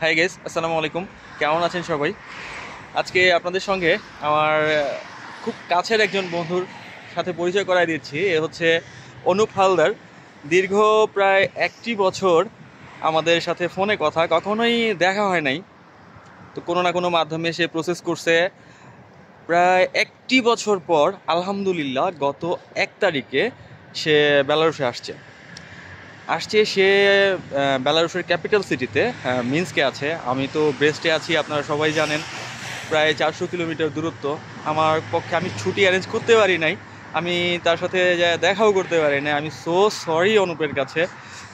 Hi guys, আসসালামু আলাইকুম। কেমন আছেন সবাই? আজকে আপনাদের সঙ্গে আমার খুব কাছের একজন বন্ধুর সাথে পরিচয় করায় দিচ্ছি। এ হচ্ছে অনুপ হালদার। দীর্ঘ প্রায় 1টি বছর আমাদের সাথে ফোনে কথা, কখনোই দেখা হয় নাই। তো কোনো না কোনো মাধ্যমে সে প্রসেস করছে। প্রায় 1টি বছর পর আলহামদুলিল্লাহ গত 1 তারিখে সে বেলারুশে আসছে। সে বেলারুশের ক্যাপিটাল সিটিতে মিন্সকে আছে। আমি তো ব্রেস্টে আছি, আপনারা সবাই জানেন। প্রায় 400 কিলোমিটার দূরত্ব। আমার পক্ষে আমি ছুটি অ্যারেঞ্জ করতে পারি নাই, আমি তার সাথে দেখাও করতে পারি নাই। আমি সো সরি অনুপের কাছে।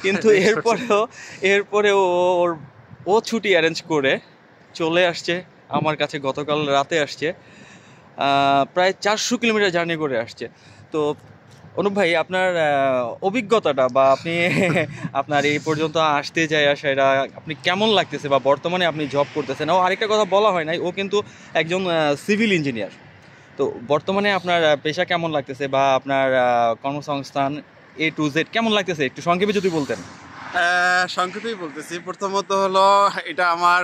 কিন্তু এরপরেও ওর ও ছুটি অ্যারেঞ্জ করে চলে আসছে আমার কাছে। গতকাল রাতে আসছে, প্রায় 400 কিলোমিটার জার্নি করে আসছে। তো অনুপ ভাই, আপনার অভিজ্ঞতাটা বা আপনি আপনার এই পর্যন্ত আসতে যায় আসা, এটা আপনি কেমন লাগতেছে, বা বর্তমানে আপনি জব করতেছেন? ও আরেকটা কথা বলা হয় নাই, ও কিন্তু একজন সিভিল ইঞ্জিনিয়ার। তো বর্তমানে আপনার পেশা কেমন লাগতেছে, বা আপনার কর্মসংস্থান A to Z কেমন লাগতেছে, একটু সংক্ষেপে যদি বলতেন। সংক্ষেপেই বলতেছি। প্রথমত হলো, এটা আমার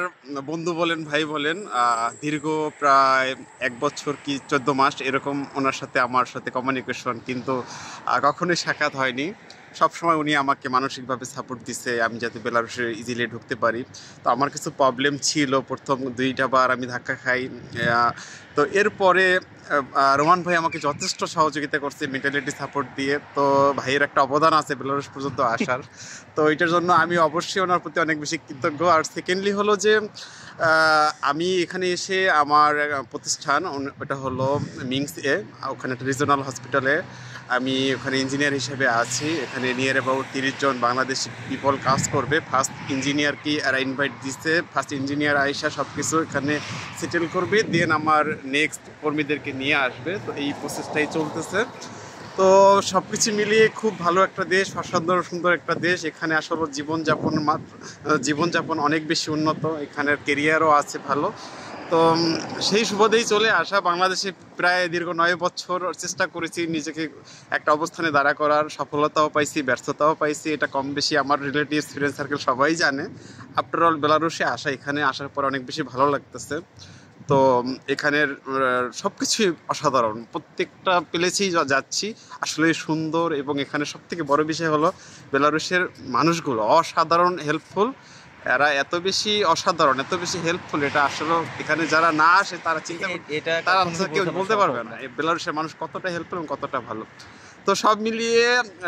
বন্ধু বলেন, ভাই বলেন। দীর্ঘ প্রায় 1 বছর কি 14 মাস এরকম ওনার সাথে আমার সাথে কমিউনিকেশন, কিন্তু কখনোই সাক্ষাৎ হয়নি। সবসময় উনি আমাকে মানসিকভাবে সাপোর্ট দিছে আমি যাতে বেলারুশে ইজিলি ঢুকতে পারি। তো আমার কিছু প্রবলেম ছিল, প্রথম 2টা বার আমি ধাক্কা খাই। তো এরপরে রোমান ভাই আমাকে যথেষ্ট সহযোগিতা করছে মেন্টালিটি সাপোর্ট দিয়ে। তো ভাইয়ের একটা অবদান আছে বেলারুশ পর্যন্ত আসার। তো এটার জন্য আমি অবশ্যই ওনার প্রতি অনেক বেশি কৃতজ্ঞ। আর সেকেন্ডলি হলো যে আমি এখানে এসে আমার প্রতিষ্ঠান, ওটা হলো মিংস ওখানে একটা রিজনাল হসপিটালে আমি ওখানে ইঞ্জিনিয়ার হিসেবে আছি। এখানে নিয়ার অ্যাবাউট 30 জন বাংলাদেশি পিপল কাজ করবে। ফার্স্ট ইঞ্জিনিয়ারকে এরা ইনভাইট দিচ্ছে, ফার্স্ট ইঞ্জিনিয়ার আইসা সব কিছু এখানে সেটেল করবে, দেন আমার নেক্সট কর্মীদেরকে নিয়ে আসবে। তো এই প্রসেসটাই চলতেছে। তো সব কিছু মিলিয়ে খুব ভালো একটা দেশ, অসাধারণ সুন্দর একটা দেশ। এখানে আসলে জীবনযাপন অনেক বেশি উন্নত, এখানের কেরিয়ারও আছে ভালো। তো সেই সুবাদেই চলে আসা। বাংলাদেশে প্রায় দীর্ঘ 9 বছর চেষ্টা করেছি নিজেকে একটা অবস্থানে দাঁড়া করার, সফলতাও পাইছি, ব্যর্থতাও পাইছি। এটা কম বেশি আমার রিলেটিভস, ফ্রেন্ড সার্কেল সবাই জানে। আফটার অল বেলারুশে আসা, এখানে আসার পর অনেক বেশি ভালো লাগতেছে। তো এখানের সব কিছুই অসাধারণ, প্রত্যেকটা প্লেসেই যাচ্ছি আসলে সুন্দর। এবং এখানে সব থেকে বড় বিষয় হলো বেলারুশের মানুষগুলো অসাধারণ হেল্পফুল। এরা এত বেশি অসাধারণ, এত বেশি হেল্পফুল, এটা আসলে এখানে যারা না আসে তারা চিন্তা তারা কেউ বলতে পারবে না বেলারুশের মানুষ কতটা হেল্পফুল এবং কতটা ভালো। তো সব মিলিয়ে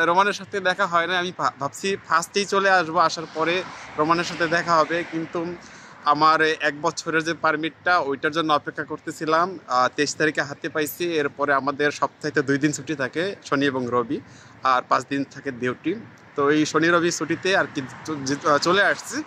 রোমানের সাথে দেখা হয় না। আমি ভাবছি ফার্স্টেই চলে আসবো, আসার পরে রোমানের সাথে দেখা হবে। কিন্তু আমার 1 বছরের যে পারমিটটা, ওইটার জন্য অপেক্ষা করতেছিলাম। 23 তারিখে হাতে পাইছি। এরপরে আমাদের সপ্তাহে 2 দিন ছুটি থাকে, শনি এবং রবি, আর 5 দিন থাকে ডিউটি। তো এই শনি রবি ছুটিতে আর কি চলে আসছি।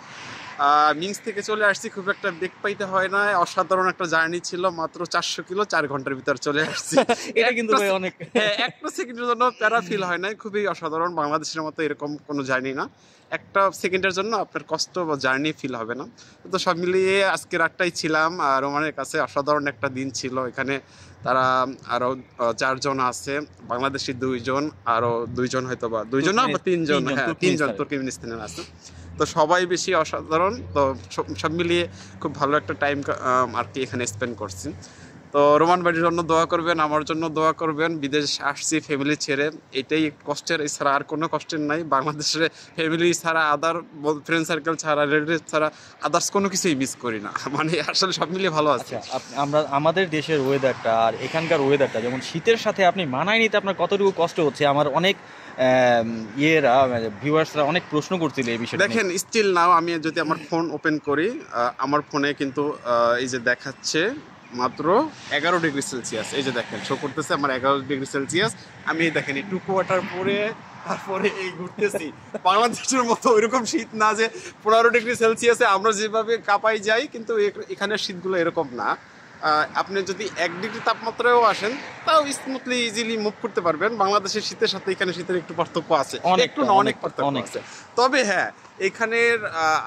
মিংস থেকে চলে আসছি, খুব একটা বেগ পাইতে হয় না। অসাধারণ একটা জার্নি ছিল, মাত্র 400 কিলো 4 ঘন্টার ভিতর চলে আসছি। এটা কিন্তু ভাই অনেক। হ্যাঁ, একটা সেকেন্ডের জন্য প্যারা ফিল হয় না। খুবই অসাধারণ, বাংলাদেশের মতো এরকম কোনো জার্নি না। একটা সেকেন্ডের জন্য আপনার কষ্ট বা জার্নি ফিল হবে না। তো সব মিলিয়ে আজকে রাতটাই ছিলাম রোমানের কাছে। অসাধারণ একটা দিন ছিল। এখানে তারা আরও 4 জন আছে, বাংলাদেশি 2 জন, আরও 2 জন, হয়তো বা 2 জন না বা 3 জন, হ্যাঁ 3 জন তুর্কমেনিস্তানের আছে। তো সবাই বেশি অসাধারণ। তো সব মিলিয়ে খুব ভালো একটা টাইম আর কি এখানে স্পেন্ড করছি। তো রোমান ভাইয়ের জন্য দোয়া করবেন, আমার জন্য দোয়া করবেন। বিদেশ আসছি ফ্যামিলি ছেড়ে, এটাই কষ্টের, এছাড়া আর কোনো কষ্টের নাই। বাংলাদেশে ফ্যামিলি ছাড়া, আদার ফ্রেন্ড সার্কেল ছাড়া, রিলেটিভ ছাড়া আদার্স কোনো কিছুই মিস করি না। মানে আসলে সব মিলিয়ে ভালো আছে। আচ্ছা, আমরা আমাদের দেশের ওয়েদারটা আর এখানকার ওয়েদারটা, যেমন শীতের সাথে আপনি মানায় নিতে আপনার কতটুকু কষ্ট হচ্ছে, আমার অনেক ভিউয়ার্সরা অনেক প্রশ্ন করছিল এই বিষয়ে। দেখেন, স্টিল নাও আমি যদি আমার ফোন ওপেন করি, আমার ফোনে কিন্তু এই যে দেখাচ্ছে মাত্র 11 ডিগ্রি সেলসিয়াস। এই যে দেখেন, শো করতেছে আমার 11 ডিগ্রি সেলসিয়াস। আমি দেখেন একটু কোয়ার্টার পরে তারপরে এই ঘুরতেছি। বাংলাদেশের মতো ওইরকম শীত না যে 15 ডিগ্রি সেলসিয়াসে আমরা যেভাবে কাঁপাই যাই, কিন্তু এখানের শীতগুলো এরকম না। আপনি যদি 1 ডিগ্রি তাপমাত্রায়ও আসেন, তাও স্মুথলি ইজিলি মুভ করতে পারবেন। বাংলাদেশের শীতের সাথে এখানে শীতের একটু পার্থক্য আছে, একটু না অনেক পার্থক্য আছে। তবে হ্যাঁ, এখানের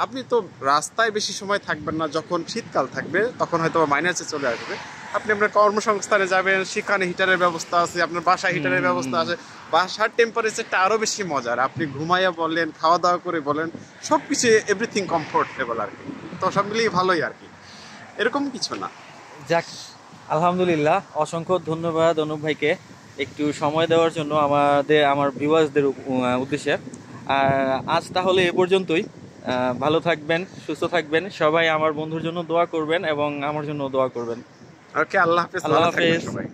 আপনি তো রাস্তায় বেশি সময় থাকবেন না। যখন শীতকাল থাকবে তখন হয়তো মাইনাসে চলে আসবে। আপনি আপনার কর্মসংস্থানে যাবেন, সেখানে হিটারের ব্যবস্থা আছে, আপনার বাসায় হিটারের ব্যবস্থা আছে। বাসার টেম্পারেচারটা আরও বেশি মজার। আপনি ঘুমাইয়া বলেন, খাওয়া দাওয়া করে বলেন, সব কিছু এভরিথিং কমফোর্টেবল আর কি। তো সব মিলিয়ে ভালোই আর কি, এরকম কিছু না। যাক, আলহামদুলিল্লাহ, অসংখ্য ধন্যবাদ অনুপ ভাইকে একটু সময় দেওয়ার জন্য আমার ভিউয়ার্সদের উদ্দেশ্যে। আর আজ তাহলে এ পর্যন্তই। ভালো থাকবেন, সুস্থ থাকবেন সবাই। আমার বন্ধুর জন্য দোয়া করবেন এবং আমার জন্য দোয়া করবেন। ওকে, আল্লাহ হাফেজ, আল্লাহ ভালো থাকবেন হাফেজ। সবাই।